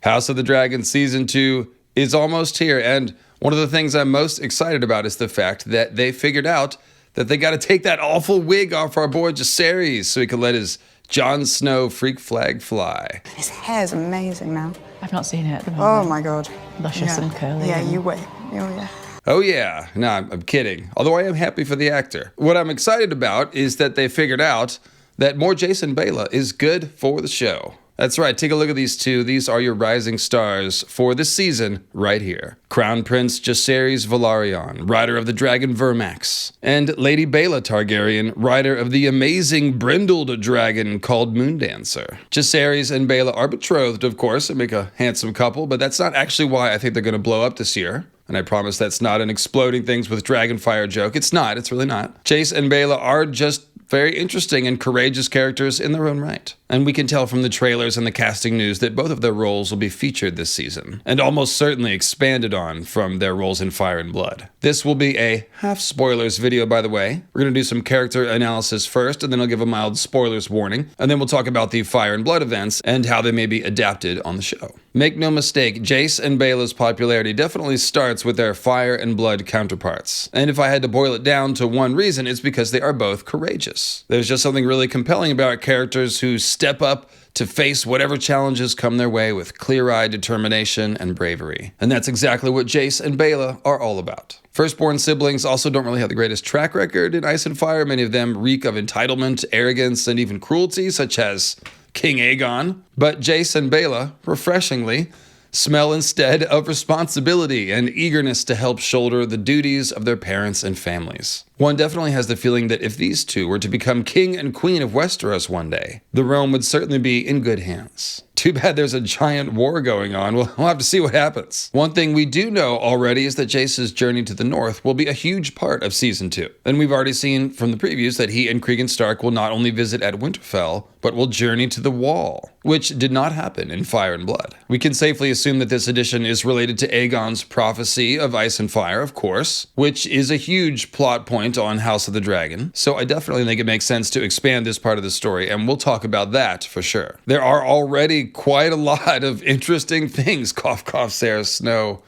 House of the Dragon Season 2 is almost here, and one of the things I'm most excited about is the fact that they figured out that they got to take that awful wig off our boy Jacaerys so he can let his Jon Snow freak flag fly. His hair's amazing now. I've not seen it at the moment. Oh my God. Luscious and curly. Yeah, you wait. Oh yeah. Oh yeah, no, I'm kidding. Although I am happy for the actor. What I'm excited about is that they figured out that more Jace and Baela is good for the show. That's right, take a look at these two. These are your rising stars for this season right here. Crown Prince Jacaerys Velaryon, rider of the dragon Vermax, and Lady Baela Targaryen, rider of the amazing brindled dragon called Moondancer. Jacaerys and Baela are betrothed, of course, and make a handsome couple, but that's not actually why I think they're going to blow up this year. And I promise that's not an exploding things with dragonfire joke. It's not, it's really not. Jace and Baela are just very interesting and courageous characters in their own right. And we can tell from the trailers and the casting news that both of their roles will be featured this season, and almost certainly expanded on from their roles in Fire and Blood. This will be a half-spoilers video, by the way. We're going to do some character analysis first, and then I'll give a mild spoilers warning, and then we'll talk about the Fire and Blood events and how they may be adapted on the show. Make no mistake, Jace and Baela's popularity definitely starts with their Fire and Blood counterparts. And if I had to boil it down to one reason, it's because they are both courageous. There's just something really compelling about characters who step up to face whatever challenges come their way with clear-eyed determination and bravery. And that's exactly what Jace and Baela are all about. Firstborn siblings also don't really have the greatest track record in Ice and Fire. Many of them reek of entitlement, arrogance, and even cruelty, such as King Aegon. But Jace and Baela, refreshingly, smell instead of responsibility and eagerness to help shoulder the duties of their parents and families. One definitely has the feeling that if these two were to become king and queen of Westeros one day, the realm would certainly be in good hands. Too bad there's a giant war going on. We'll have to see what happens. One thing we do know already is that Jace's journey to the north will be a huge part of Season 2. And we've already seen from the previews that he and Cregan Stark will not only visit at Winterfell, but will journey to the Wall, which did not happen in Fire and Blood. We can safely assume that this edition is related to Aegon's prophecy of Ice and Fire, of course, which is a huge plot point on House of the Dragon. So I definitely think it makes sense to expand this part of the story, and we'll talk about that for sure. There are already quite a lot of interesting things, cough, cough, Sarah Snow,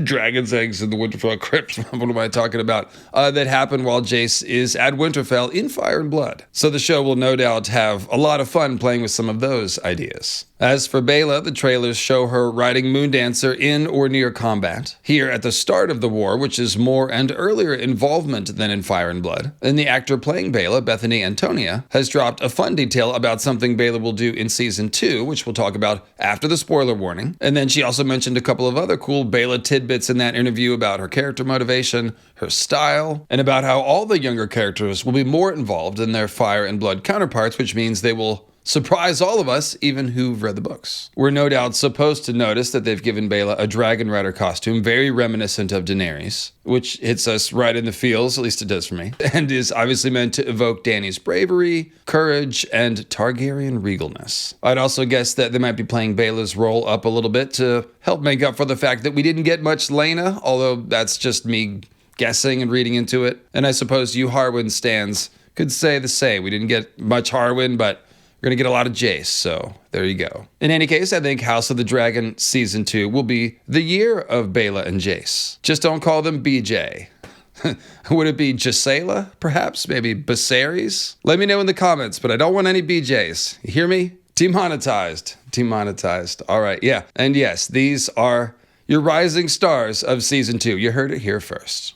dragon's eggs in the Winterfell crypt, what am I talking about, that happen while Jace is at Winterfell in Fire and Blood. So the show will no doubt have a lot of fun playing with some of those ideas. As for Baela, the trailers show her riding Moondancer in or near combat, here at the start of the war, which is more and earlier involvement than in Fire and Blood. And the actor playing Baela, Bethany Antonia, has dropped a fun detail about something Baela will do in Season 2, which we'll talk about after the spoiler warning. And then she also mentioned a couple of other cool Baela tidbits in that interview about her character motivation, her style, and about how all the younger characters will be more involved in their Fire and Blood counterparts, which means they will surprise all of us, even who've read the books. We're no doubt supposed to notice that they've given Baela a dragon rider costume, very reminiscent of Daenerys, which hits us right in the feels, at least it does for me, and is obviously meant to evoke Dany's bravery, courage, and Targaryen regalness. I'd also guess that they might be playing Baela's role up a little bit to help make up for the fact that we didn't get much Laena, although that's just me guessing and reading into it. And I suppose you Harwin stans could say the same. We didn't get much Harwin, but we're going to get a lot of Jace, so there you go. In any case, I think House of the Dragon Season 2 will be the year of Baela and Jace. Just don't call them BJ. Would it be Jacaela, perhaps? Maybe Jacaerys? Let me know in the comments, but I don't want any BJs. You hear me? Demonetized. Demonetized. All right, yeah. And yes, these are your rising stars of Season 2. You heard it here first.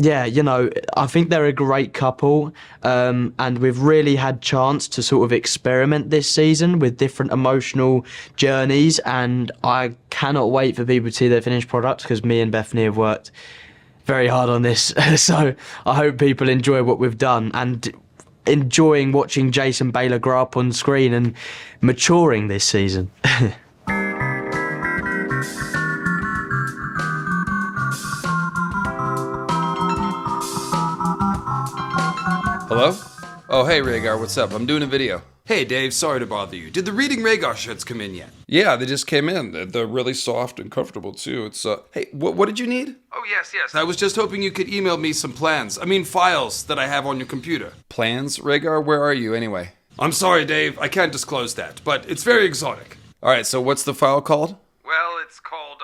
Yeah, you know, I think they're a great couple, and we've really had chance to sort of experiment this season with different emotional journeys, and I cannot wait for people to see their finished product because me and Bethany have worked very hard on this. So I hope people enjoy what we've done and enjoying watching Jace and Baela grow up on screen and maturing this season. Hello? Oh, hey, Rhaegar, what's up? I'm doing a video. Hey, Dave, sorry to bother you. Did the Reading Rhaegar shirts come in yet? Yeah, they just came in. They're really soft and comfortable, too. It's, hey, what did you need? Oh, yes. I was just hoping you could email me some plans. I mean, files that I have on your computer. Plans? Rhaegar, where are you, anyway? I'm sorry, Dave. I can't disclose that, but it's very exotic. All right, so what's the file called? It's called,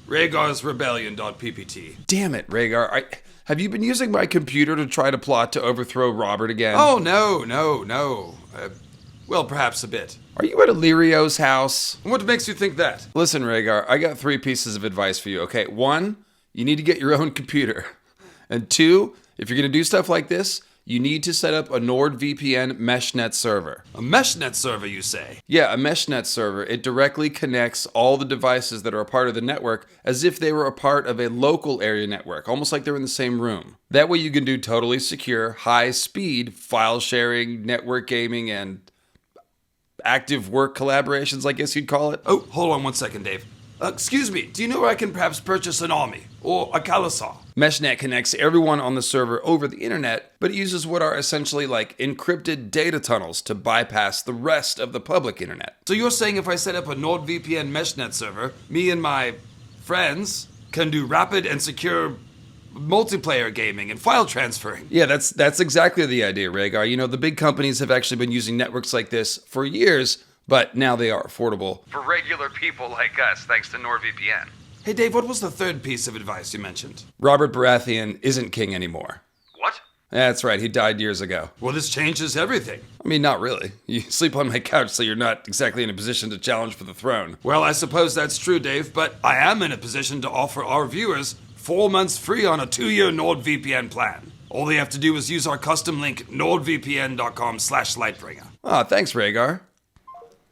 Rhaegar's Rebellion.ppt. Damn it, Rhaegar. Have you been using my computer to try to plot to overthrow Robert again? Oh, no. Well, perhaps a bit. Are you at Illyrio's house? What makes you think that? Listen, Rhaegar, I got 3 pieces of advice for you, okay? 1, you need to get your own computer. And 2, if you're going to do stuff like this, you need to set up a NordVPN meshnet server. A meshnet server, you say? Yeah, a meshnet server. It directly connects all the devices that are a part of the network as if they were a part of a local area network, almost like they're in the same room. That way you can do totally secure, high-speed file sharing, network gaming, and active work collaborations, I guess you'd call it. Oh, hold on one second, Dave. Excuse me, do you know where I can perhaps purchase an army or a Khalasar? Meshnet connects everyone on the server over the internet, but it uses what are essentially like encrypted data tunnels to bypass the rest of the public internet. So you're saying if I set up a NordVPN Meshnet server, me and my friends can do rapid and secure multiplayer gaming and file transferring? Yeah, that's exactly the idea, Rhaegar. You know, the big companies have actually been using networks like this for years, but now they are affordable for regular people like us, thanks to NordVPN. Hey Dave, what was the 3rd piece of advice you mentioned? Robert Baratheon isn't king anymore. What? That's right, he died years ago. Well, this changes everything. I mean, not really. You sleep on my couch, so you're not exactly in a position to challenge for the throne. Well, I suppose that's true, Dave, but I am in a position to offer our viewers 4 months free on a 2-year NordVPN plan. All they have to do is use our custom link, nordvpn.com/Lightbringer. Ah, thanks, Rhaegar.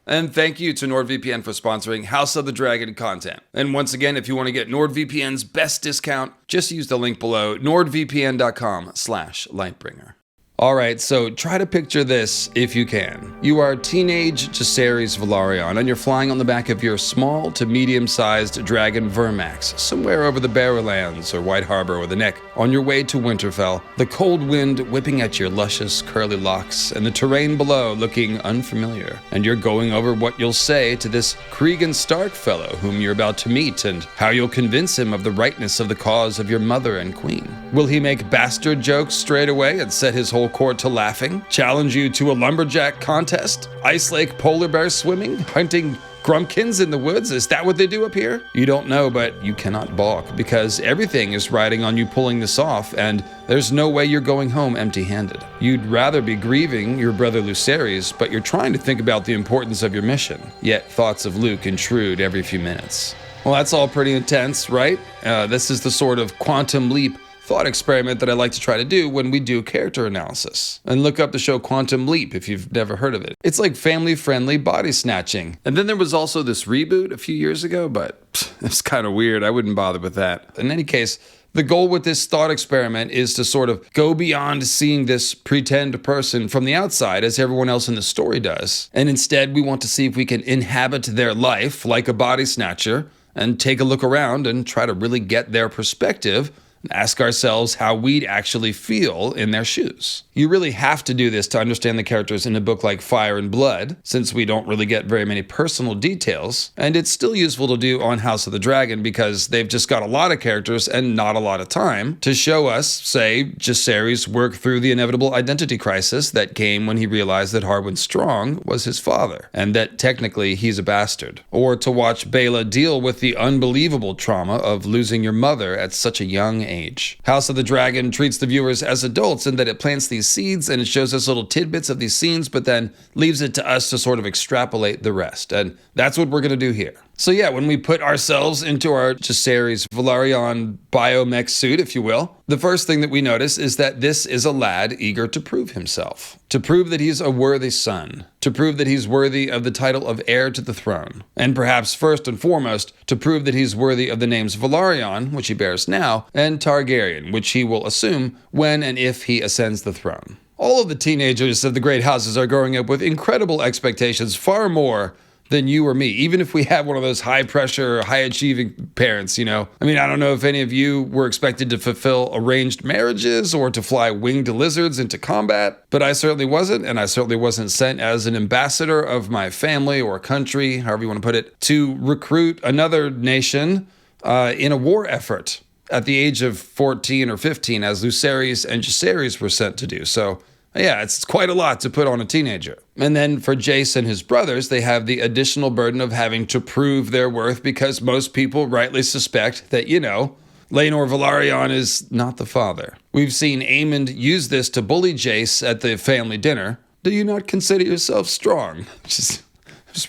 And thank you to NordVPN for sponsoring House of the Dragon content. And once again, if you want to get NordVPN's best discount, just use the link below, nordvpn.com/Lightbringer. All right, so try to picture this if you can. You are teenage Jacaerys Velaryon, and you're flying on the back of your small to medium-sized dragon Vermax, somewhere over the Barrowlands or White Harbor or the Neck, on your way to Winterfell, the cold wind whipping at your luscious curly locks, and the terrain below looking unfamiliar. And you're going over what you'll say to this Cregan Stark fellow whom you're about to meet, and how you'll convince him of the rightness of the cause of your mother and queen. Will he make bastard jokes straight away and set his whole court to laughing? Challenge you to a lumberjack contest? Ice lake polar bear swimming? Hunting grumpkins in the woods? Is that what they do up here? You don't know, but you cannot balk, because everything is riding on you pulling this off, and there's no way you're going home empty-handed. You'd rather be grieving your brother Lucerys, but you're trying to think about the importance of your mission, yet thoughts of Luke intrude every few minutes. Well, that's all pretty intense, right? This is the sort of quantum leap thought experiment that I like to try to do when we do character analysis. And look up the show Quantum Leap if you've never heard of it. It's like family-friendly body snatching. And then there was also this reboot a few years ago, but it's kind of weird. I wouldn't bother with that. In any case, the goal with this thought experiment is to sort of go beyond seeing this pretend person from the outside as everyone else in the story does. And instead, we want to see if we can inhabit their life like a body snatcher and take a look around and try to really get their perspective and ask ourselves how we'd actually feel in their shoes. You really have to do this to understand the characters in a book like Fire and Blood, since we don't really get very many personal details, and it's still useful to do on House of the Dragon because they've just got a lot of characters and not a lot of time to show us, say, Jacaerys work through the inevitable identity crisis that came when he realized that Harwin Strong was his father, and that technically he's a bastard. Or to watch Baela deal with the unbelievable trauma of losing your mother at such a young age. House of the Dragon treats the viewers as adults in that it plants these seeds and it shows us little tidbits of these scenes, but then leaves it to us to sort of extrapolate the rest. And that's what we're going to do here. So yeah, when we put ourselves into our Jacaerys Velaryon biomech suit, if you will, the first thing that we notice is that this is a lad eager to prove himself, to prove that he's a worthy son, to prove that he's worthy of the title of heir to the throne, and perhaps first and foremost, to prove that he's worthy of the names Velaryon, which he bears now, and Targaryen, which he will assume when and if he ascends the throne. All of the teenagers of the great houses are growing up with incredible expectations, far more than you or me, even if we have one of those high-pressure, high-achieving parents, you know? I mean, I don't know if any of you were expected to fulfill arranged marriages or to fly winged lizards into combat, but I certainly wasn't, and I certainly wasn't sent as an ambassador of my family or country, however you want to put it, to recruit another nation in a war effort at the age of 14 or 15, as Lucerys and Jacaerys were sent to do. So yeah, it's quite a lot to put on a teenager. And then for Jace and his brothers, they have the additional burden of having to prove their worth because most people rightly suspect that, Laenor Velaryon is not the father. We've seen Aemond use this to bully Jace at the family dinner. Do you not consider yourself strong? Just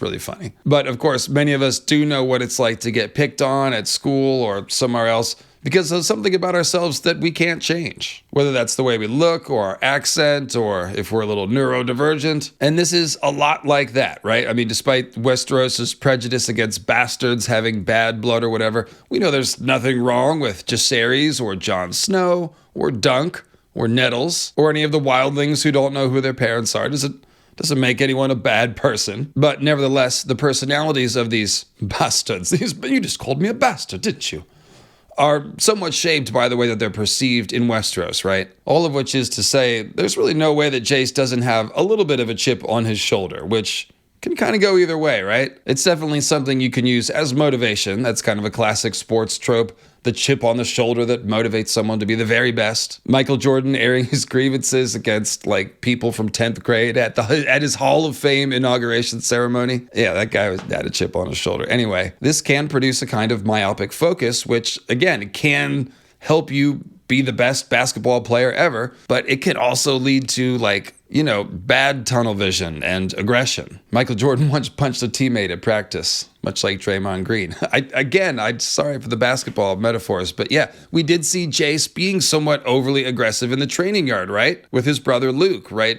really funny. But of course, many of us do know what it's like to get picked on at school or somewhere else because of something about ourselves that we can't change. Whether that's the way we look or our accent or if we're a little neurodivergent. And this is a lot like that, right? I mean, despite Westeros' prejudice against bastards having bad blood or whatever, we know there's nothing wrong with Jacaerys or Jon Snow or Dunk or Nettles or any of the wildlings who don't know who their parents are. Doesn't make anyone a bad person. But nevertheless, the personalities of these bastards, you just called me a bastard, didn't you? Are somewhat shaped by the way that they're perceived in Westeros, right? All of which is to say, there's really no way that Jace doesn't have a little bit of a chip on his shoulder, which can kind of go either way, right? It's definitely something you can use as motivation. That's kind of a classic sports trope. The chip on the shoulder that motivates someone to be the very best. Michael Jordan airing his grievances against people from 10th grade at his Hall of Fame inauguration ceremony. Yeah, that guy had a chip on his shoulder. Anyway, this can produce a kind of myopic focus, which again, can help you be the best basketball player ever, but it can also lead to bad tunnel vision and aggression. Michael Jordan once punched a teammate at practice, much like Draymond Green. I'm sorry for the basketball metaphors, but yeah, we did see Jace being somewhat overly aggressive in the training yard, right? With his brother Luke, right?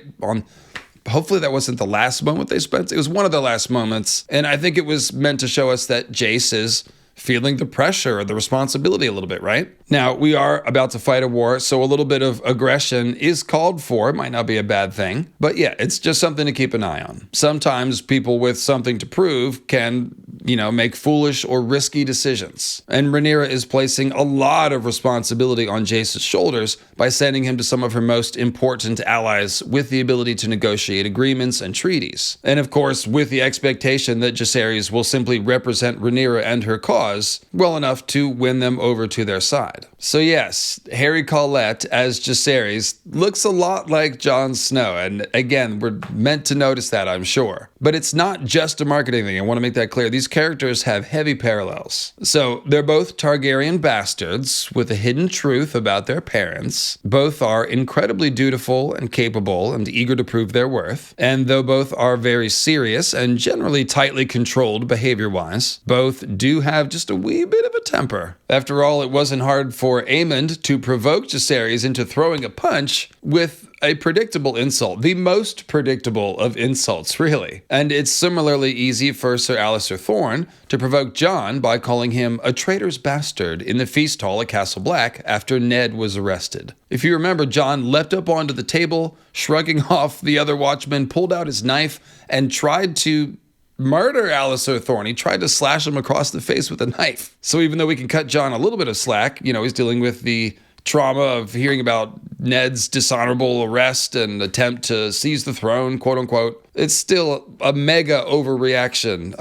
Hopefully that wasn't the last moment they spent. It was one of the last moments, and I think it was meant to show us that Jace is feeling the pressure or the responsibility a little bit, right? Now, we are about to fight a war, so a little bit of aggression is called for. It might not be a bad thing, but yeah, it's just something to keep an eye on. Sometimes people with something to prove can, make foolish or risky decisions. And Rhaenyra is placing a lot of responsibility on Jace's shoulders by sending him to some of her most important allies with the ability to negotiate agreements and treaties. And of course, with the expectation that Jacaerys will simply represent Rhaenyra and her cause well enough to win them over to their side. So yes, Harry Collette as Jacaerys looks a lot like Jon Snow, and again, we're meant to notice that, I'm sure. But it's not just a marketing thing, I want to make that clear. These characters have heavy parallels. So they're both Targaryen bastards with a hidden truth about their parents. Both are incredibly dutiful and capable and eager to prove their worth. And though both are very serious and generally tightly controlled behavior-wise, both do have just a wee bit of a temper. After all, it wasn't hard for Aemond to provoke Jacaerys into throwing a punch with a predictable insult, the most predictable of insults, really. And it's similarly easy for Sir Alliser Thorne to provoke Jon by calling him a traitor's bastard in the feast hall at Castle Black after Ned was arrested. If you remember, Jon leapt up onto the table, shrugging off the other watchman, pulled out his knife, and tried to murder Alliser Thorne. He tried to slash him across the face with a knife. So even though we can cut Jon a little bit of slack, he's dealing with the trauma of hearing about Ned's dishonorable arrest and attempt to seize the throne, quote unquote. It's still a mega overreaction.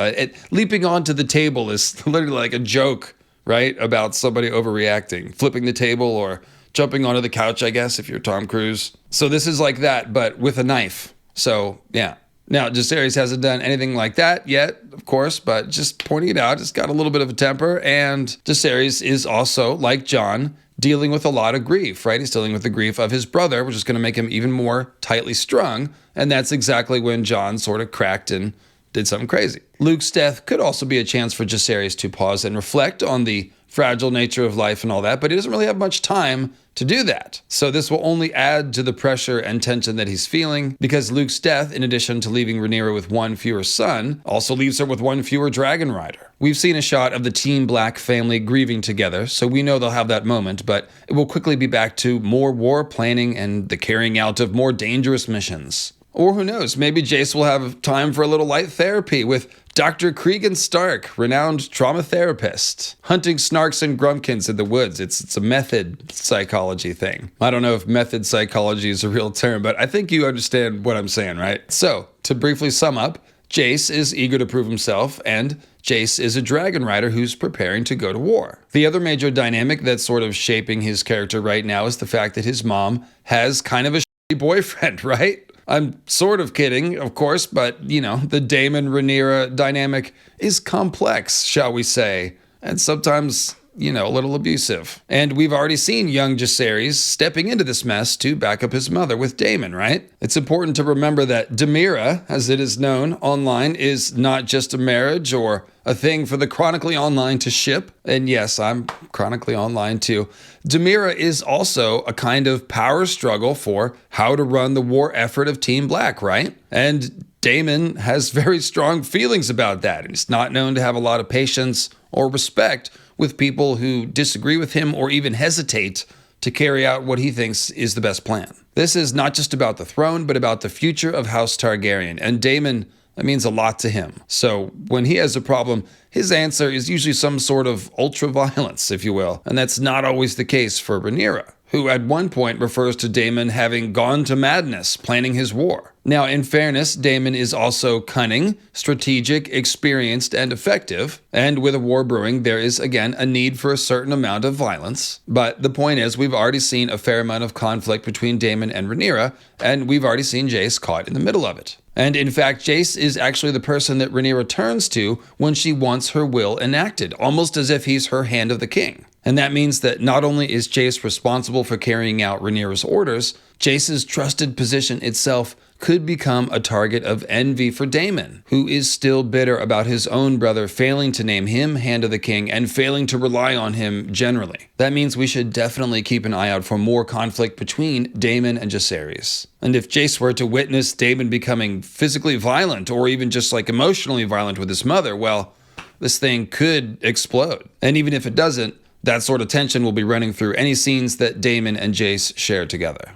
Leaping onto the table is literally like a joke, right? About somebody overreacting, flipping the table or jumping onto the couch, I guess, if you're Tom Cruise. So this is like that, but with a knife. So yeah. Now, Jacaerys hasn't done anything like that yet, of course, but just pointing it out, it's got a little bit of a temper, and Jacaerys is also, like Jon, dealing with a lot of grief, right? He's dealing with the grief of his brother, which is going to make him even more tightly strung, and that's exactly when Jon sort of cracked and did something crazy. Luke's death could also be a chance for Jacaerys to pause and reflect on the fragile nature of life and all that, but he doesn't really have much time to do that. So this will only add to the pressure and tension that he's feeling, because Luke's death, in addition to leaving Rhaenyra with one fewer son, also leaves her with one fewer dragon rider. We've seen a shot of the Team Black family grieving together, so we know they'll have that moment, but it will quickly be back to more war planning and the carrying out of more dangerous missions. Or who knows, maybe Jace will have time for a little light therapy with Dr. Cregan Stark, renowned trauma therapist, hunting snarks and grumpkins in the woods. It's a method psychology thing. I don't know if method psychology is a real term, but I think you understand what I'm saying, right? So, to briefly sum up, Jace is eager to prove himself, and Jace is a dragon rider who's preparing to go to war. The other major dynamic that's sort of shaping his character right now is the fact that his mom has kind of a shitty boyfriend, right? I'm sort of kidding, of course, but, the Daemon-Rhaenyra dynamic is complex, shall we say, and sometimes, a little abusive. And we've already seen young Jacaerys stepping into this mess to back up his mother with Daemon, right? It's important to remember that Daemira, as it is known online, is not just a marriage or a thing for the chronically online to ship. And yes, I'm chronically online too. Daemira is also a kind of power struggle for how to run the war effort of Team Black, right? And Daemon has very strong feelings about that, and he's not known to have a lot of patience or respect with people who disagree with him or even hesitate to carry out what he thinks is the best plan. This is not just about the throne, but about the future of House Targaryen, and Daemon, that means a lot to him. So when he has a problem, his answer is usually some sort of ultra-violence, if you will, and that's not always the case for Rhaenyra, who at one point refers to Daemon having gone to madness planning his war. Now, in fairness, Daemon is also cunning, strategic, experienced, and effective, and with a war brewing, there is, again, a need for a certain amount of violence. But the point is, we've already seen a fair amount of conflict between Daemon and Rhaenyra, and we've already seen Jace caught in the middle of it. And in fact, Jace is actually the person that Rhaenyra turns to when she wants her will enacted, almost as if he's her hand of the king. And that means that not only is Jace responsible for carrying out Rhaenyra's orders, Jace's trusted position itself could become a target of envy for Daemon, who is still bitter about his own brother failing to name him Hand of the King and failing to rely on him generally. That means we should definitely keep an eye out for more conflict between Daemon and Jacaerys. And if Jace were to witness Daemon becoming physically violent or even just emotionally violent with his mother, well, this thing could explode. And even if it doesn't, that sort of tension will be running through any scenes that Daemon and Jace share together.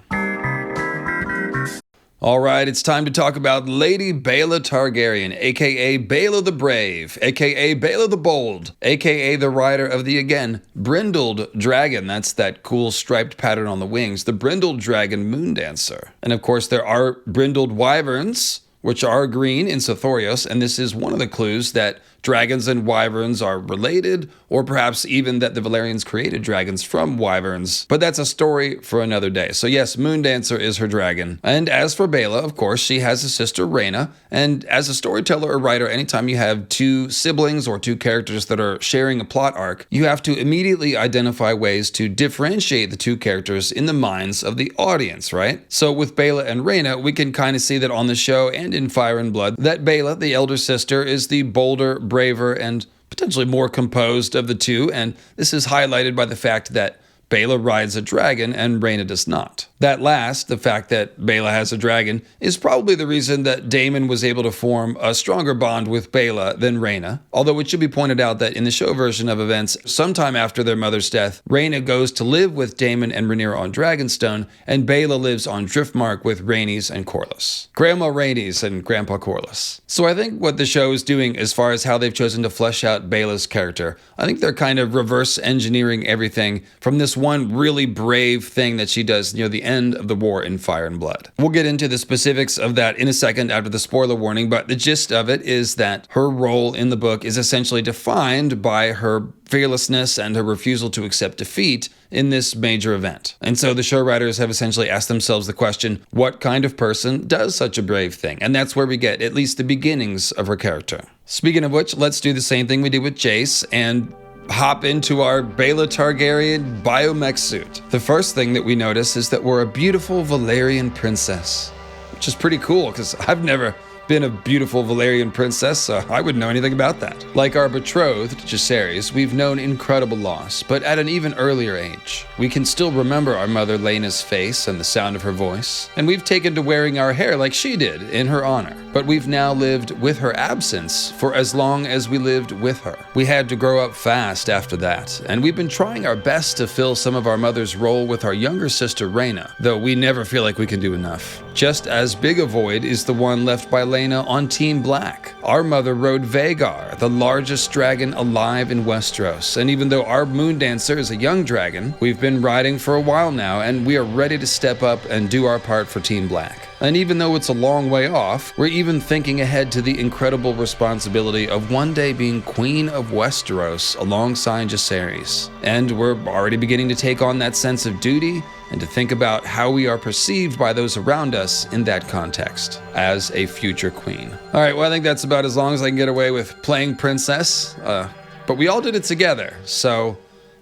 All right, it's time to talk about Lady Baela Targaryen, aka Baela the Brave, aka Baela the Bold, aka the rider of the, again, brindled dragon. That's that cool striped pattern on the wings, the brindled dragon Moondancer. And of course, there are brindled wyverns, which are green in Sothorios, and this is one of the clues that dragons and wyverns are related, or perhaps even that the Valerians created dragons from wyverns. But that's a story for another day. So yes, Moondancer is her dragon. And as for Baela, of course, she has a sister, Rhaena, and as a storyteller or writer, anytime you have two siblings or two characters that are sharing a plot arc, you have to immediately identify ways to differentiate the two characters in the minds of the audience, right? So with Baela and Rhaena, we can kind of see that on the show and in Fire and Blood, that Baela, the elder sister, is the bolder, braver, and potentially more composed of the two, and this is highlighted by the fact that Baela rides a dragon and Rhaena does not. That last, the fact that Baela has a dragon, is probably the reason that Daemon was able to form a stronger bond with Baela than Rhaena. Although it should be pointed out that in the show version of events, sometime after their mother's death, Rhaena goes to live with Daemon and Rhaenyra on Dragonstone, and Baela lives on Driftmark with Rhaenys and Corlys. Grandma Rhaenys and Grandpa Corlys. So I think what the show is doing as far as how they've chosen to flesh out Baela's character, I think they're kind of reverse engineering everything from this one really brave thing that she does near the end of the war in Fire and Blood. We'll get into the specifics of that in a second after the spoiler warning, but the gist of it is that her role in the book is essentially defined by her fearlessness and her refusal to accept defeat in this major event. And so the show writers have essentially asked themselves the question, what kind of person does such a brave thing? And that's where we get at least the beginnings of her character. Speaking of which, let's do the same thing we did with Jace and hop into our Baela Targaryen biomech suit. The first thing that we notice is that we're a beautiful Valyrian princess, which is pretty cool because I've never been a beautiful Valyrian princess, so I wouldn't know anything about that. Like our betrothed, Jacaerys, we've known incredible loss, but at an even earlier age. We can still remember our mother Laena's face and the sound of her voice, and we've taken to wearing our hair like she did in her honor. But we've now lived with her absence for as long as we lived with her. We had to grow up fast after that, and we've been trying our best to fill some of our mother's role with our younger sister Rhaena, though we never feel like we can do enough. Just as big a void is the one left by Laena on Team Black. Our mother rode Vhagar, the largest dragon alive in Westeros, and even though our Moondancer is a young dragon, we've been riding for a while now, and we are ready to step up and do our part for Team Black. And even though it's a long way off, we're even thinking ahead to the incredible responsibility of one day being Queen of Westeros alongside Jacaerys. And we're already beginning to take on that sense of duty and to think about how we are perceived by those around us in that context as a future queen. All right, well, I think that's about as long as I can get away with playing princess, but we all did it together. So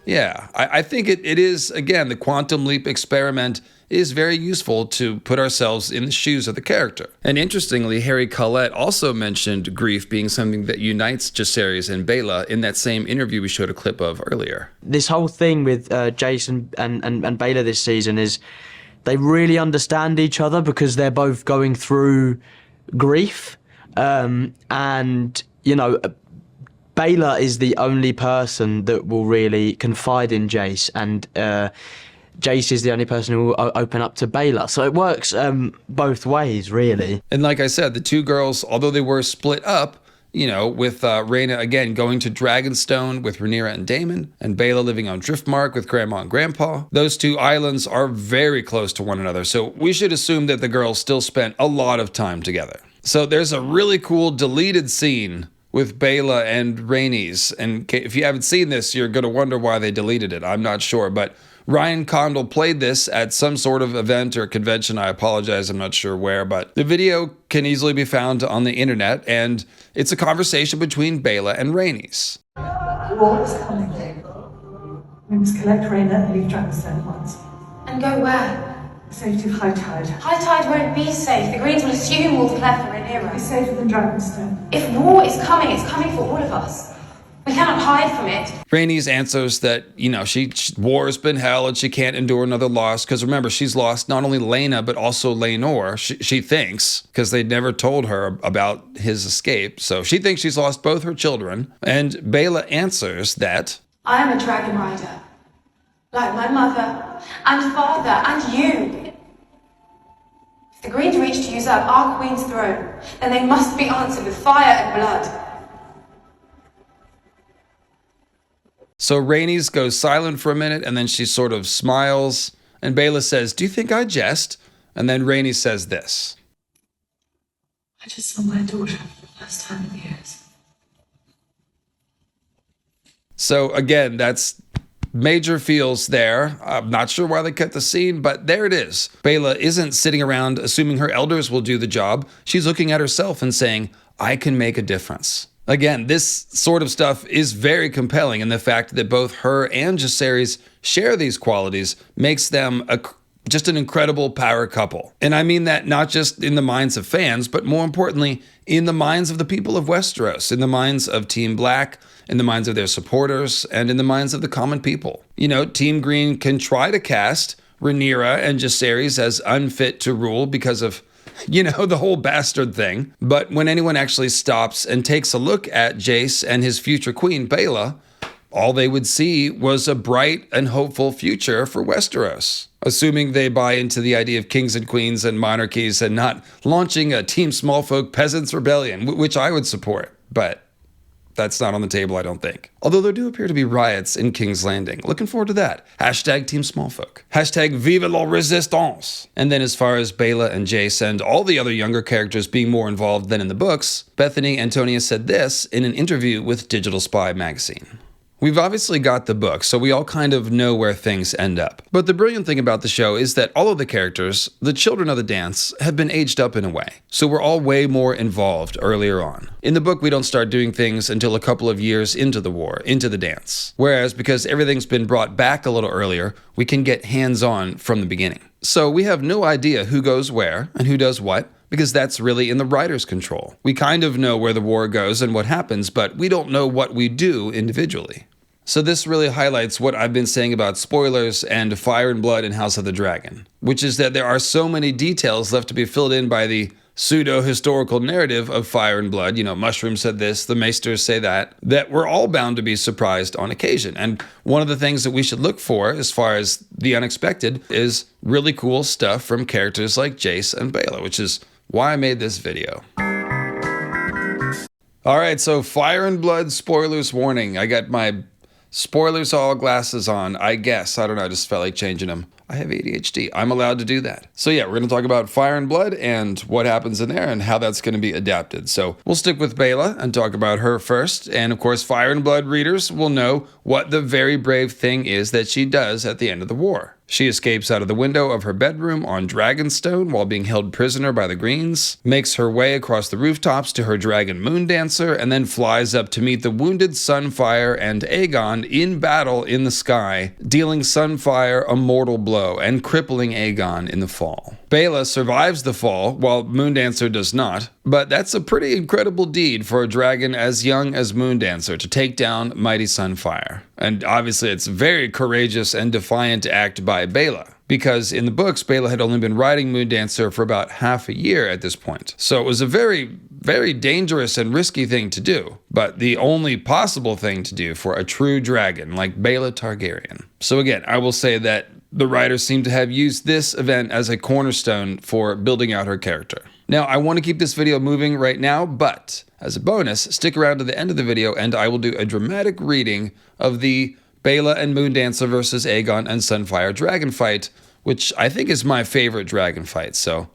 yeah, I think it is, again, the quantum leap experiment is very useful to put ourselves in the shoes of the character. And interestingly, Harry Collette also mentioned grief being something that unites Jacaerys and Baela in that same interview we showed a clip of earlier. This whole thing with Jace and Baela this season is they really understand each other because they're both going through grief. And, you know, Baela is the only person that will really confide in Jace, and Jace is the only person who will open up to Baela. So it works both ways, really. And like I said, the two girls, although they were split up, you know, with Rhaena, again, going to Dragonstone with Rhaenyra and Daemon, and Baela living on Driftmark with Grandma and Grandpa, those two islands are very close to one another. So we should assume that the girls still spent a lot of time together. So there's a really cool deleted scene with Baela and Rhaenys. And if you haven't seen this, you're going to wonder why they deleted it. I'm not sure, but Ryan Condal played this at some sort of event or convention. I apologize, I'm not sure where, but the video can easily be found on the internet, and it's a conversation between Baela and Rhaenys. War is coming. We must collect Rhaena and leave Dragonstone at once. And go where? The safety of High Tide. High Tide won't be safe. The Greens will assume we'll declare for Be Rhaenyra. safer than Dragonstone. If war is coming, it's coming for all of us. We cannot hide from it. Rhaenys answers that, you know, war's been hell and she can't endure another loss. Because remember, she's lost not only Laena, but also Laenor, she thinks, because they'd never told her about his escape. So she thinks she's lost both her children. And Baela answers that, I am a dragon rider. Like my mother, and father, and you. If the Greens reach to usurp our queen's throne, then they must be answered with fire and blood. So Rhaenys goes silent for a minute, and then she sort of smiles, and Baela says, do you think I jest? And then Rhaenys says this. I just saw my daughter for the first time in years. So again, that's major feels there. I'm not sure why they cut the scene, but there it is. Baela isn't sitting around assuming her elders will do the job. She's looking at herself and saying, I can make a difference. Again, this sort of stuff is very compelling, and the fact that both her and Jacaerys share these qualities makes them just an incredible power couple. And I mean that not just in the minds of fans, but more importantly, in the minds of the people of Westeros, in the minds of Team Black, in the minds of their supporters, and in the minds of the common people. You know, Team Green can try to cast Rhaenyra and Jacaerys as unfit to rule because of, you know, the whole bastard thing. But when anyone actually stops and takes a look at Jace and his future queen, Baela, all they would see was a bright and hopeful future for Westeros. Assuming they buy into the idea of kings and queens and monarchies and not launching a Team Smallfolk Peasants Rebellion, which I would support. But that's not on the table, I don't think. Although there do appear to be riots in King's Landing. Looking forward to that. Hashtag Team Smallfolk. Hashtag Vive la Resistance. And then as far as Baela and Jace and all the other younger characters being more involved than in the books, Bethany Antonia said this in an interview with Digital Spy magazine. We've obviously got the book, so we all kind of know where things end up. But the brilliant thing about the show is that all of the characters, the children of the dance, have been aged up in a way. So we're all way more involved earlier on. In the book, we don't start doing things until a couple of years into the war, into the dance. Whereas, because everything's been brought back a little earlier, we can get hands-on from the beginning. So we have no idea who goes where and who does what, because that's really in the writer's control. We kind of know where the war goes and what happens, but we don't know what we do individually. So this really highlights what I've been saying about spoilers and Fire and Blood and House of the Dragon, which is that there are so many details left to be filled in by the pseudo-historical narrative of Fire and Blood. You know, Mushroom said this, the Maesters say that we're all bound to be surprised on occasion. And one of the things that we should look for as far as the unexpected is really cool stuff from characters like Jace and Baela, which is why I made this video. All right, so Fire and Blood spoilers warning. I got my spoilers all glasses on, I guess. I don't know, I just felt like changing them. I have ADHD. I'm allowed to do that. So yeah, we're going to talk about Fire and Blood and what happens in there and how that's going to be adapted. So we'll stick with Baela and talk about her first. And of course, Fire and Blood readers will know what the very brave thing is that she does at the end of the war. She escapes out of the window of her bedroom on Dragonstone while being held prisoner by the Greens, makes her way across the rooftops to her dragon Moondancer, and then flies up to meet the wounded Sunfire and Aegon in battle in the sky, dealing Sunfire a mortal blow and crippling Aegon in the fall. Baela survives the fall, while Moondancer does not, but that's a pretty incredible deed for a dragon as young as Moondancer to take down mighty Sunfire. And obviously it's a very courageous and defiant act by Baela, because in the books, Baela had only been riding Moondancer for about half a year at this point. So it was a very, very dangerous and risky thing to do, but the only possible thing to do for a true dragon like Baela Targaryen. So again, I will say that the writers seem to have used this event as a cornerstone for building out her character. Now, I want to keep this video moving right now, but as a bonus, stick around to the end of the video and I will do a dramatic reading of the Baela and Moondancer versus Aegon and Sunfire dragon fight, which I think is my favorite dragon fight, so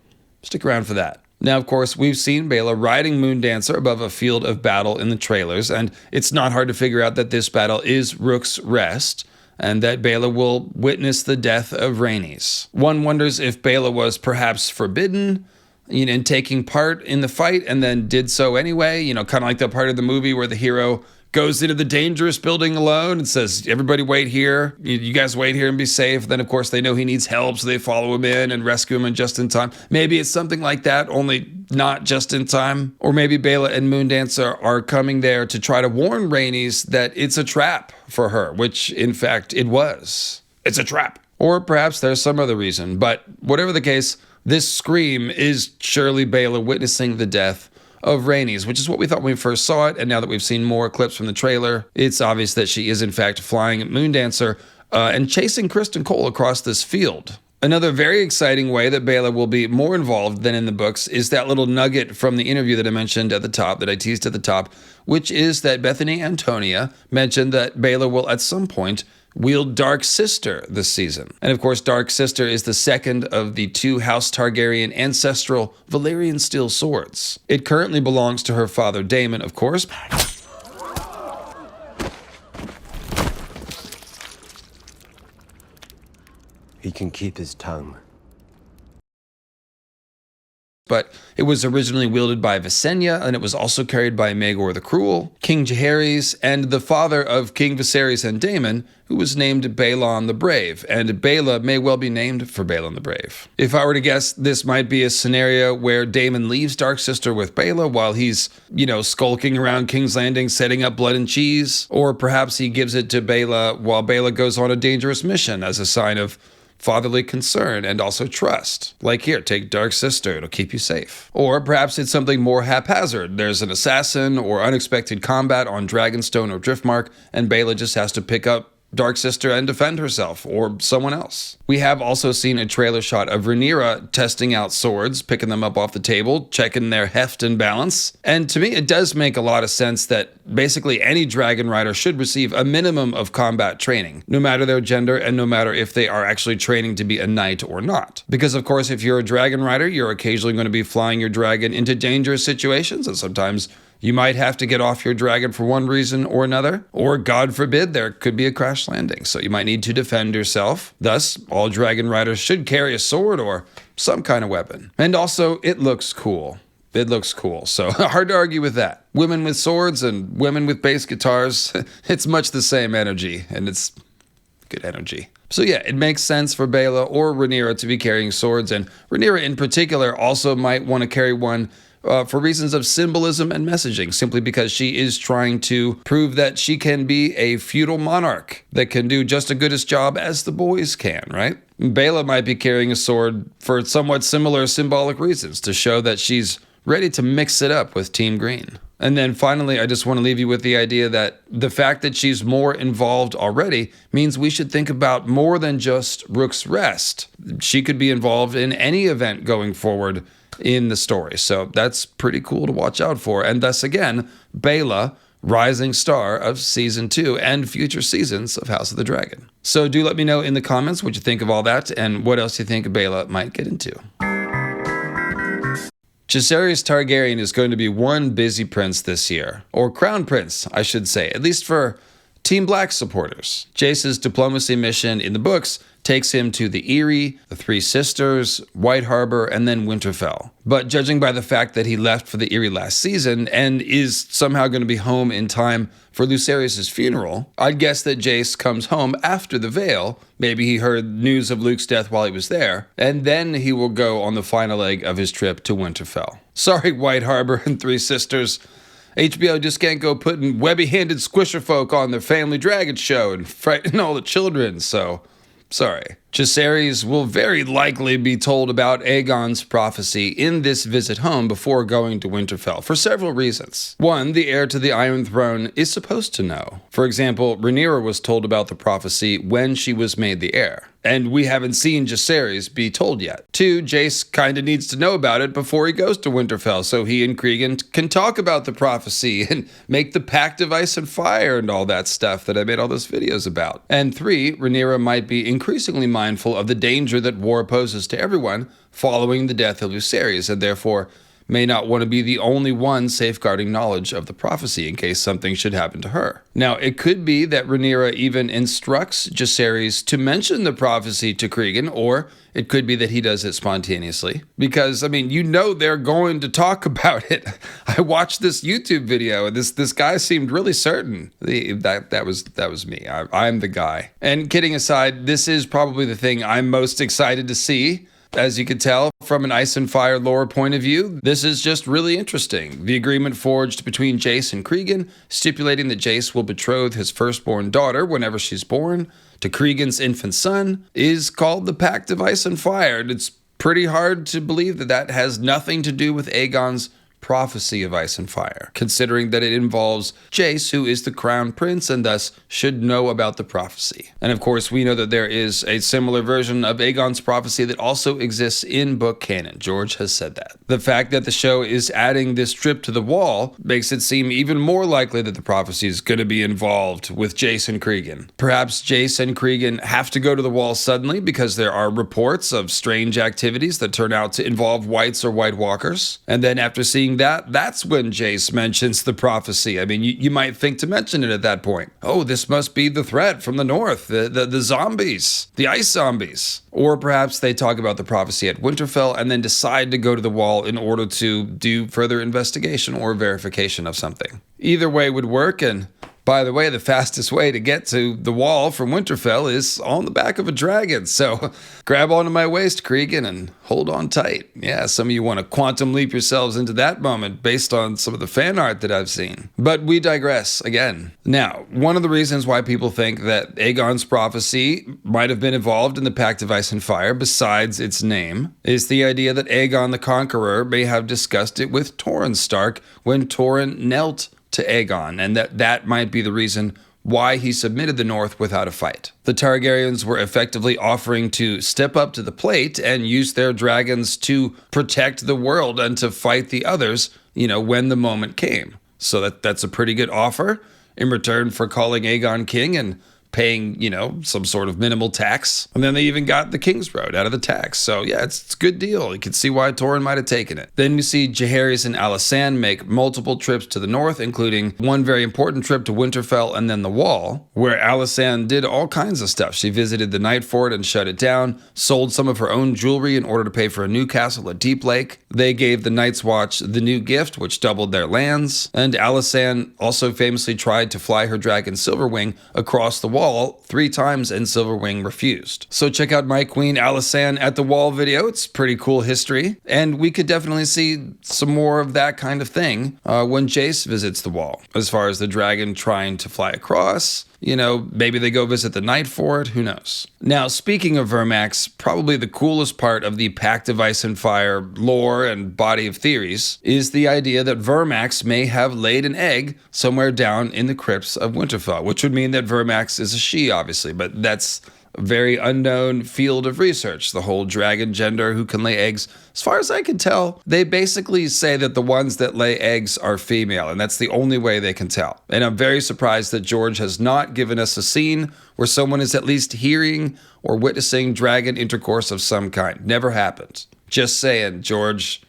stick around for that. Now, of course, we've seen Baela riding Moondancer above a field of battle in the trailers, and it's not hard to figure out that this battle is Rook's Rest, and that Baela will witness the death of Rhaenys. One wonders if Baela was perhaps forbidden, in taking part in the fight and then did so anyway, kind of like the part of the movie where the hero goes into the dangerous building alone and says, everybody wait here, you guys wait here and be safe. Then of course they know he needs help, so they follow him in and rescue him in just in time. Maybe it's something like that, only not just in time. Or maybe Baela and Moondancer are coming there to try to warn Rhaenys that it's a trap for her, which in fact it was. It's a trap. Or perhaps there's some other reason, but whatever the case, this scream is surely Baela witnessing the death of Rhaenys, which is what we thought when we first saw it, and now that we've seen more clips from the trailer, it's obvious that she is in fact flying Moondancer and chasing Criston Cole across this field. Another very exciting way that Baela will be more involved than in the books is that little nugget from the interview that I mentioned at the top, that I teased at the top, which is that Bethany Antonia mentioned that Baela will at some point wield Dark Sister this season. And of course, Dark Sister is the second of the two House Targaryen ancestral Valyrian steel swords. It currently belongs to her father Daemon, of course. He can keep his tongue. But it was originally wielded by Visenya, and it was also carried by Maegor the Cruel, King Jacaerys, and the father of King Viserys and Daemon, who was named Balon the Brave, and Baela may well be named for Balon the Brave. If I were to guess, this might be a scenario where Daemon leaves Dark Sister with Baela while he's, skulking around King's Landing setting up blood and cheese, or perhaps he gives it to Baela while Baela goes on a dangerous mission as a sign of fatherly concern and also trust. Like here, take Dark Sister, it'll keep you safe. Or perhaps it's something more haphazard. There's an assassin or unexpected combat on Dragonstone or Driftmark, and Baela just has to pick up Dark Sister and defend herself, or someone else. We have also seen a trailer shot of Rhaenyra testing out swords, picking them up off the table, checking their heft and balance. And to me, it does make a lot of sense that basically any dragon rider should receive a minimum of combat training, no matter their gender and no matter if they are actually training to be a knight or not. Because of course, if you're a dragon rider, you're occasionally going to be flying your dragon into dangerous situations, and sometimes you might have to get off your dragon for one reason or another, or God forbid, there could be a crash landing, so you might need to defend yourself. Thus, all dragon riders should carry a sword or some kind of weapon. And also, it looks cool. It looks cool, so hard to argue with that. Women with swords and women with bass guitars, it's much the same energy, and it's good energy. So yeah, it makes sense for Baela or Rhaenyra to be carrying swords, and Rhaenyra in particular also might want to carry one for reasons of symbolism and messaging, simply because she is trying to prove that she can be a feudal monarch that can do just as good a job as the boys can, right? Baela might be carrying a sword for somewhat similar symbolic reasons, to show that she's ready to mix it up with Team Green. And then finally, I just want to leave you with the idea that the fact that she's more involved already means we should think about more than just Rook's Rest. She could be involved in any event going forward in the story. So that's pretty cool to watch out for. And thus again, Baela, rising star of season 2 and future seasons of House of the Dragon. So do let me know in the comments what you think of all that and what else you think Baela might get into. Jacaerys Targaryen is going to be one busy prince this year, or crown prince, I should say, at least for Team Black supporters. Jace's diplomacy mission in the books takes him to the Eyrie, the Three Sisters, White Harbor, and then Winterfell. But judging by the fact that he left for the Eyrie last season and is somehow going to be home in time for Lucerys' funeral, I'd guess that Jace comes home after the Vale. Maybe he heard news of Luke's death while he was there, and then he will go on the final leg of his trip to Winterfell. Sorry, White Harbor and Three Sisters. HBO just can't go putting webby-handed squisher folk on their family dragon show and frighten all the children, so sorry. Jacaerys will very likely be told about Aegon's prophecy in this visit home before going to Winterfell for several reasons. One, the heir to the Iron Throne is supposed to know. For example, Rhaenyra was told about the prophecy when she was made the heir, and we haven't seen Jacaerys be told yet. Two, Jace kinda needs to know about it before he goes to Winterfell so he and Cregan can talk about the prophecy and make the Pact of Ice and Fire and all that stuff that I made all those videos about. And three, Rhaenyra might be increasingly mindful of the danger that war poses to everyone following the death of Lucerys, and therefore may not want to be the only one safeguarding knowledge of the prophecy in case something should happen to her. Now, it could be that Rhaenyra even instructs Jacaerys to mention the prophecy to Cregan, or it could be that he does it spontaneously. Because, I mean, you know they're going to talk about it. I watched this YouTube video, and this guy seemed really certain. That was me. I'm the guy. And kidding aside, this is probably the thing I'm most excited to see. As you can tell, from an Ice and Fire lore point of view, this is just really interesting. The agreement forged between Jace and Cregan, stipulating that Jace will betroth his firstborn daughter whenever she's born to Cregan's infant son, is called the Pact of Ice and Fire. And it's pretty hard to believe that that has nothing to do with Aegon's prophecy of Ice and Fire, considering that it involves Jace, who is the crown prince and thus should know about the prophecy. And of course, we know that there is a similar version of Aegon's prophecy that also exists in book canon. George has said that. The fact that the show is adding this trip to the Wall makes it seem even more likely that the prophecy is going to be involved with Jace and Cregan. Perhaps Jace and Cregan have to go to the Wall suddenly because there are reports of strange activities that turn out to involve Whites or White Walkers. And then after seeing that's when Jace mentions the prophecy. I mean, you might think to mention it at that point. Oh, this must be the threat from the north, the zombies, the ice zombies. Or perhaps they talk about the prophecy at Winterfell and then decide to go to the Wall in order to do further investigation or verification of something. Either way would work, and by the way, the fastest way to get to the Wall from Winterfell is on the back of a dragon. So grab onto my waist, Cregan, and hold on tight. Yeah, some of you want to quantum leap yourselves into that moment based on some of the fan art that I've seen. But we digress again. Now, one of the reasons why people think that Aegon's prophecy might have been involved in the Pact of Ice and Fire, besides its name, is the idea that Aegon the Conqueror may have discussed it with Torrhen Stark when Torrhen knelt to Aegon, and that might be the reason why he submitted the North without a fight. The Targaryens were effectively offering to step up to the plate and use their dragons to protect the world and to fight the others, when the moment came. So that's a pretty good offer in return for calling Aegon king and paying, some sort of minimal tax. And then they even got the King's Road out of the tax. So yeah, it's a good deal. You can see why Torrhen might have taken it. Then we see Jacaerys and Alysanne make multiple trips to the north, including one very important trip to Winterfell and then the Wall, where Alysanne did all kinds of stuff. She visited the Night Fort and shut it down, sold some of her own jewelry in order to pay for a new castle at Deep Lake. They gave the Night's Watch the new gift, which doubled their lands. And Alysanne also famously tried to fly her dragon Silverwing across the Wall 3 times, and Silverwing refused. So check out my queen Alysanne at the Wall video. It's pretty cool history, and we could definitely see some more of that kind of thing when Jace visits the Wall. As far as the dragon trying to fly across, maybe they go visit the Night Fort, who knows. Now, speaking of Vermax, probably the coolest part of the Pact of Ice and Fire lore and body of theories is the idea that Vermax may have laid an egg somewhere down in the crypts of Winterfell, which would mean that Vermax is a she, obviously, but that's a very unknown field of research, the whole dragon gender who can lay eggs. As far as I can tell, they basically say that the ones that lay eggs are female, and that's the only way they can tell. And I'm very surprised that George has not given us a scene where someone is at least hearing or witnessing dragon intercourse of some kind. Never happened. Just saying, George.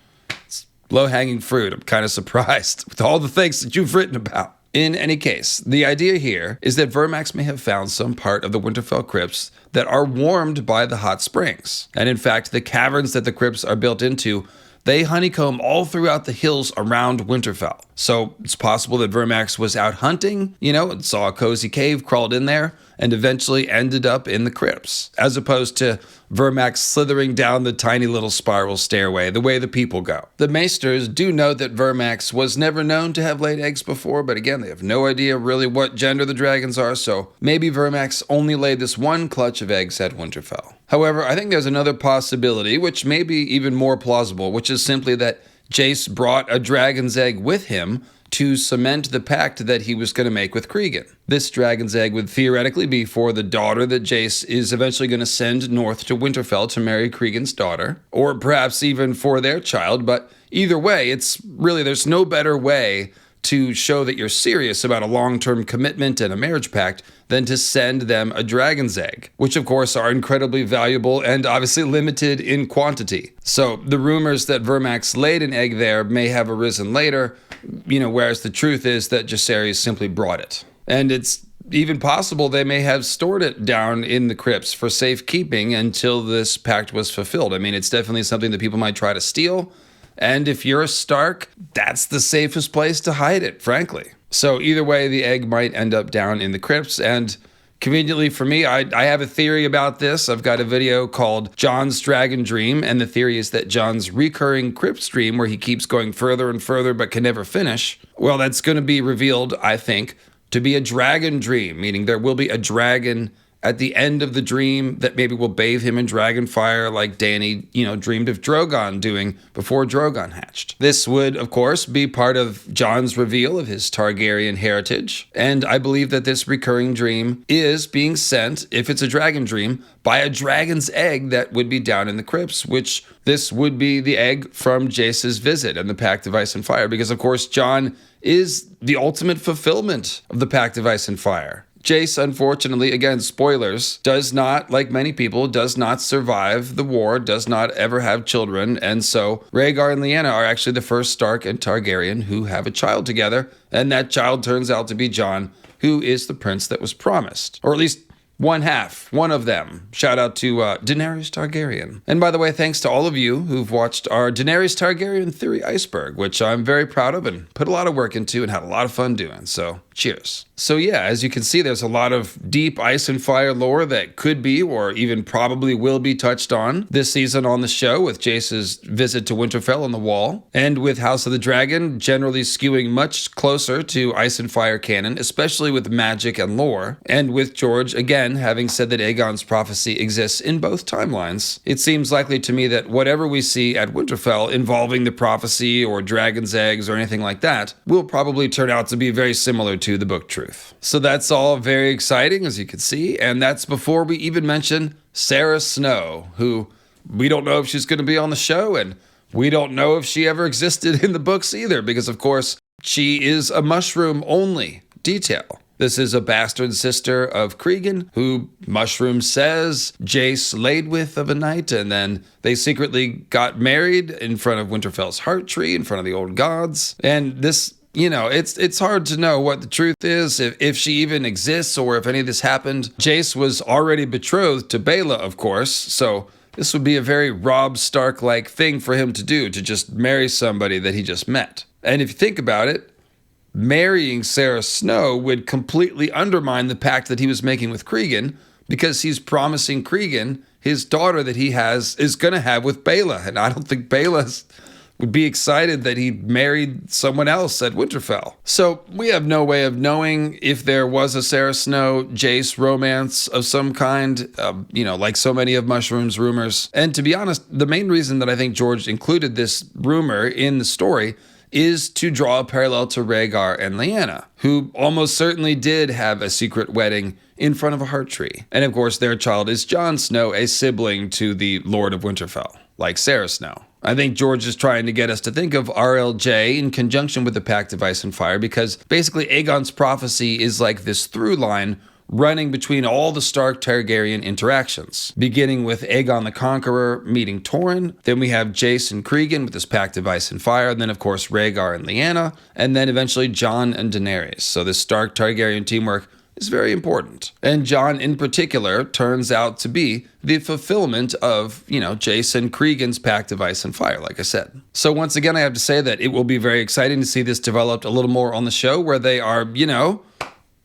It's low-hanging fruit. I'm kind of surprised with all the things that you've written about. In any case, the idea here is that Vermax may have found some part of the Winterfell crypts that are warmed by the hot springs. And in fact, the caverns that the crypts are built into, they honeycomb all throughout the hills around Winterfell. So it's possible that Vermax was out hunting, and saw a cozy cave, crawled in there, and eventually ended up in the crypts, as opposed to Vermax slithering down the tiny little spiral stairway the way the people go. The Maesters do note that Vermax was never known to have laid eggs before, but again, they have no idea really what gender the dragons are, so maybe Vermax only laid this one clutch of eggs at Winterfell. However, I think there's another possibility, which may be even more plausible, which is simply that Jace brought a dragon's egg with him to cement the pact that he was going to make with Cregan. This dragon's egg would theoretically be for the daughter that Jace is eventually going to send north to Winterfell to marry Cregan's daughter, or perhaps even for their child, but either way, there's no better way to show that you're serious about a long-term commitment and a marriage pact than to send them a dragon's egg, which of course are incredibly valuable and obviously limited in quantity. So the rumors that Vermax laid an egg there may have arisen later, whereas the truth is that Jacaerys simply brought it. And it's even possible they may have stored it down in the crypts for safekeeping until this pact was fulfilled. I mean, it's definitely something that people might try to steal. And if you're a Stark, that's the safest place to hide it, frankly. So either way, the egg might end up down in the crypts. And conveniently for me, I have a theory about this. I've got a video called Jon's Dragon Dream. And the theory is that Jon's recurring crypt dream, where he keeps going further and further but can never finish, well, that's going to be revealed, I think, to be a dragon dream, meaning there will be a dragon at the end of the dream that maybe will bathe him in dragon fire like Dany, dreamed of Drogon doing before Drogon hatched. This would, of course, be part of Jon's reveal of his Targaryen heritage, and I believe that this recurring dream is being sent, if it's a dragon dream, by a dragon's egg that would be down in the crypts, which this would be the egg from Jace's visit and the Pact of Ice and Fire, because of course Jon is the ultimate fulfillment of the Pact of Ice and Fire. Jace, unfortunately, again, spoilers, does not, like many people, does not survive the war, does not ever have children, and so Rhaegar and Lyanna are actually the first Stark and Targaryen who have a child together, and that child turns out to be Jon, who is the prince that was promised, or at least one of them. Shout out to Daenerys Targaryen. And by the way, thanks to all of you who've watched our Daenerys Targaryen Theory Iceberg, which I'm very proud of and put a lot of work into and had a lot of fun doing, so cheers. So yeah, as you can see, there's a lot of deep Ice and Fire lore that could be, or even probably will be, touched on this season on the show, with Jace's visit to Winterfell on the Wall, and with House of the Dragon generally skewing much closer to Ice and Fire canon, especially with magic and lore, and with George, again, having said that Aegon's prophecy exists in both timelines. It seems likely to me that whatever we see at Winterfell involving the prophecy or dragon's eggs or anything like that will probably turn out to be very similar to the book truth. So that's all very exciting, as you can see, and that's before we even mention Sarah Snow, who we don't know if she's going to be on the show, and we don't know if she ever existed in the books either, because of course she is a mushroom-only detail. This is a bastard sister of Cregan, who Mushroom says Jace laid with of a night, and then they secretly got married in front of Winterfell's heart tree, in front of the old gods. And this, it's hard to know what the truth is, if she even exists, or if any of this happened. Jace was already betrothed to Baela, of course, so this would be a very Robb Stark-like thing for him to do, to just marry somebody that he just met. And if you think about it, marrying Sarah Snow would completely undermine the pact that he was making with Cregan, because he's promising Cregan his daughter that he is going to have with Baela. And I don't think Baela would be excited that he married someone else at Winterfell. So we have no way of knowing if there was a Sarah Snow Jace romance of some kind, like so many of Mushroom's rumors. And to be honest, the main reason that I think George included this rumor in the story is to draw a parallel to Rhaegar and Lyanna, who almost certainly did have a secret wedding in front of a heart tree. And of course, their child is Jon Snow, a sibling to the Lord of Winterfell, like Sarah Snow. I think George is trying to get us to think of RLJ in conjunction with the Pact of Ice and Fire, because basically Aegon's prophecy is like this through line running between all the Stark Targaryen interactions, beginning with Aegon the Conqueror meeting Torrhen, then we have Jace and Cregan with his pact of ice and fire, and then of course Rhaegar and Lyanna, and then eventually Jon and Daenerys. So this Stark Targaryen teamwork is very important. And Jon in particular turns out to be the fulfillment of, Jace and Cregan's pact of ice and fire, like I said. So once again, I have to say that it will be very exciting to see this developed a little more on the show, where they are,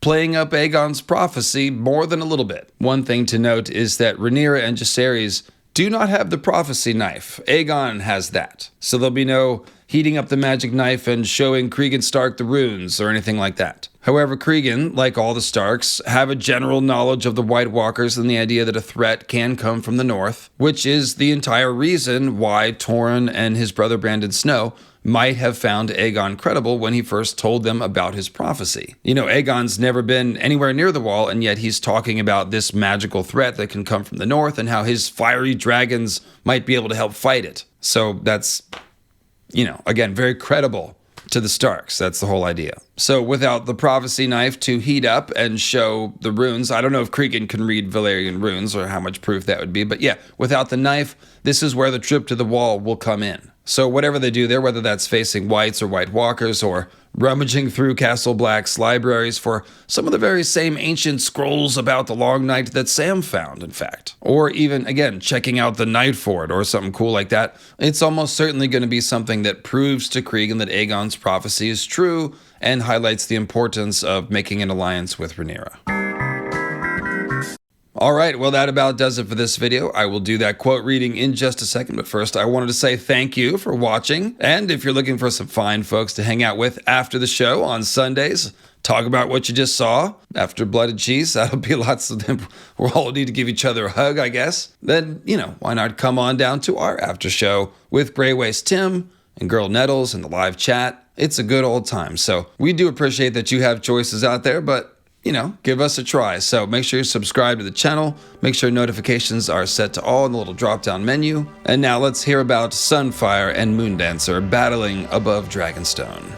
playing up Aegon's prophecy more than a little bit. One thing to note is that Rhaenyra and Jacaerys do not have the prophecy knife. Aegon has that. So there'll be no heating up the magic knife and showing Cregan Stark the runes or anything like that. However, Cregan, like all the Starks, have a general knowledge of the White Walkers and the idea that a threat can come from the north, which is the entire reason why Torrhen and his brother Brandon Snow might have found Aegon credible when he first told them about his prophecy. Aegon's never been anywhere near the wall, and yet he's talking about this magical threat that can come from the north and how his fiery dragons might be able to help fight it. So that's, again, very credible to the Starks. That's the whole idea. So without the prophecy knife to heat up and show the runes, I don't know if Cregan can read Valyrian runes or how much proof that would be, but yeah, without the knife, this is where the trip to the wall will come in. So whatever they do there, whether that's facing whites or White Walkers or rummaging through Castle Black's libraries for some of the very same ancient scrolls about the Long Night that Sam found, in fact. Or even, again, checking out the Night Fort or something cool like that, it's almost certainly going to be something that proves to Cregan that Aegon's prophecy is true and highlights the importance of making an alliance with Rhaenyra. Alright, well that about does it for this video. I will do that quote reading in just a second, but first I wanted to say thank you for watching, and if you're looking for some fine folks to hang out with after the show on Sundays, talk about what you just saw after Blood and Cheese, that'll be lots of them. We'll all need to give each other a hug, I guess. Then, why not come on down to our after show with Grey Waste Tim and Girl Nettles and the live chat. It's a good old time, so we do appreciate that you have choices out there, but give us a try. So make sure you subscribe to the channel, make sure notifications are set to all in the little drop-down menu. And now let's hear about Sunfire and Moondancer battling above Dragonstone.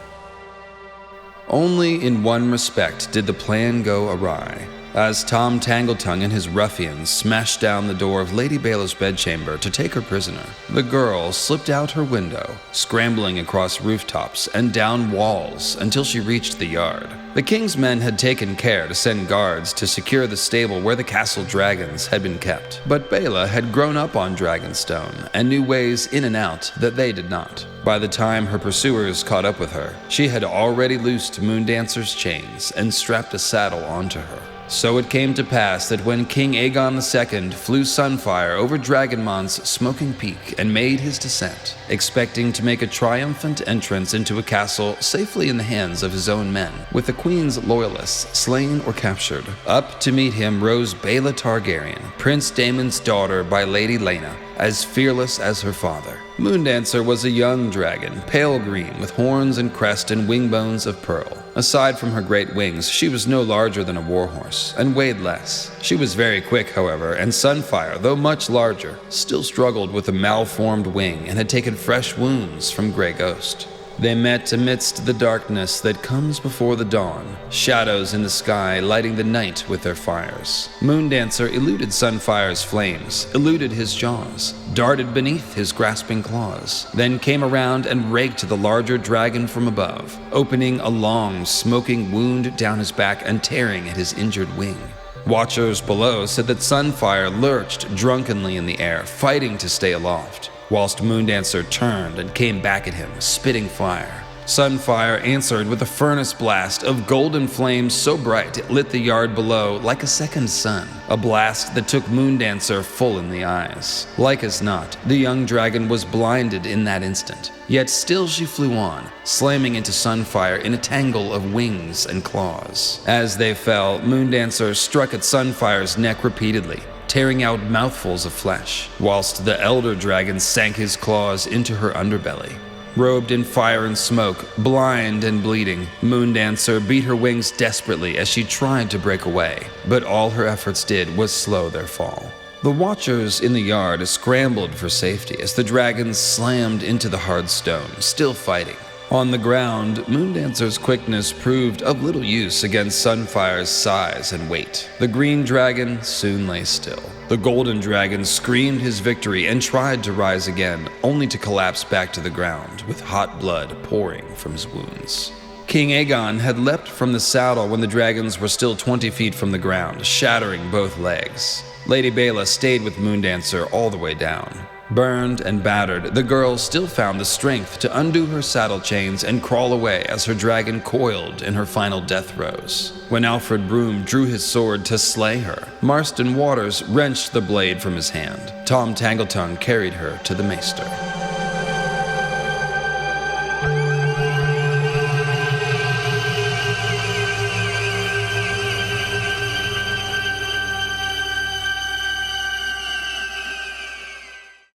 Only in one respect did the plan go awry. As Tom Tangletongue and his ruffians smashed down the door of Lady Baela's bedchamber to take her prisoner, the girl slipped out her window, scrambling across rooftops and down walls until she reached the yard. The king's men had taken care to send guards to secure the stable where the castle dragons had been kept, but Baela had grown up on Dragonstone and knew ways in and out that they did not. By the time her pursuers caught up with her, she had already loosed Moondancer's chains and strapped a saddle onto her. So it came to pass that when King Aegon II flew Sunfire over Dragonmon's smoking peak and made his descent, expecting to make a triumphant entrance into a castle safely in the hands of his own men, with the queen's loyalists slain or captured, up to meet him rose Baela Targaryen, Prince Daemon's daughter by Lady Laena, as fearless as her father. Moondancer was a young dragon, pale green, with horns and crest and wing bones of pearl. Aside from her great wings, she was no larger than a warhorse, and weighed less. She was very quick, however, and Sunfire, though much larger, still struggled with a malformed wing and had taken fresh wounds from Grey Ghost. They met amidst the darkness that comes before the dawn, shadows in the sky lighting the night with their fires. Moondancer eluded Sunfire's flames, eluded his jaws, darted beneath his grasping claws, then came around and raked the larger dragon from above, opening a long, smoking wound down his back and tearing at his injured wing. Watchers below said that Sunfire lurched drunkenly in the air, fighting to stay aloft, whilst Moondancer turned and came back at him, spitting fire. Sunfire answered with a furnace blast of golden flames so bright it lit the yard below like a second sun, a blast that took Moondancer full in the eyes. Like as not, the young dragon was blinded in that instant, yet still she flew on, slamming into Sunfire in a tangle of wings and claws. As they fell, Moondancer struck at Sunfire's neck repeatedly, tearing out mouthfuls of flesh, whilst the elder dragon sank his claws into her underbelly. Robed in fire and smoke, blind and bleeding, Moondancer beat her wings desperately as she tried to break away, but all her efforts did was slow their fall. The watchers in the yard scrambled for safety as the dragons slammed into the hard stone, still fighting. On the ground, Moondancer's quickness proved of little use against Sunfire's size and weight. The green dragon soon lay still. The golden dragon screamed his victory and tried to rise again, only to collapse back to the ground, with hot blood pouring from his wounds. King Aegon had leapt from the saddle when the dragons were still 20 feet from the ground, shattering both legs. Lady Baela stayed with Moondancer all the way down. Burned and battered, the girl still found the strength to undo her saddle chains and crawl away as her dragon coiled in her final death throes. When Alfred Broom drew his sword to slay her, Marston Waters wrenched the blade from his hand. Tom Tangletongue carried her to the maester.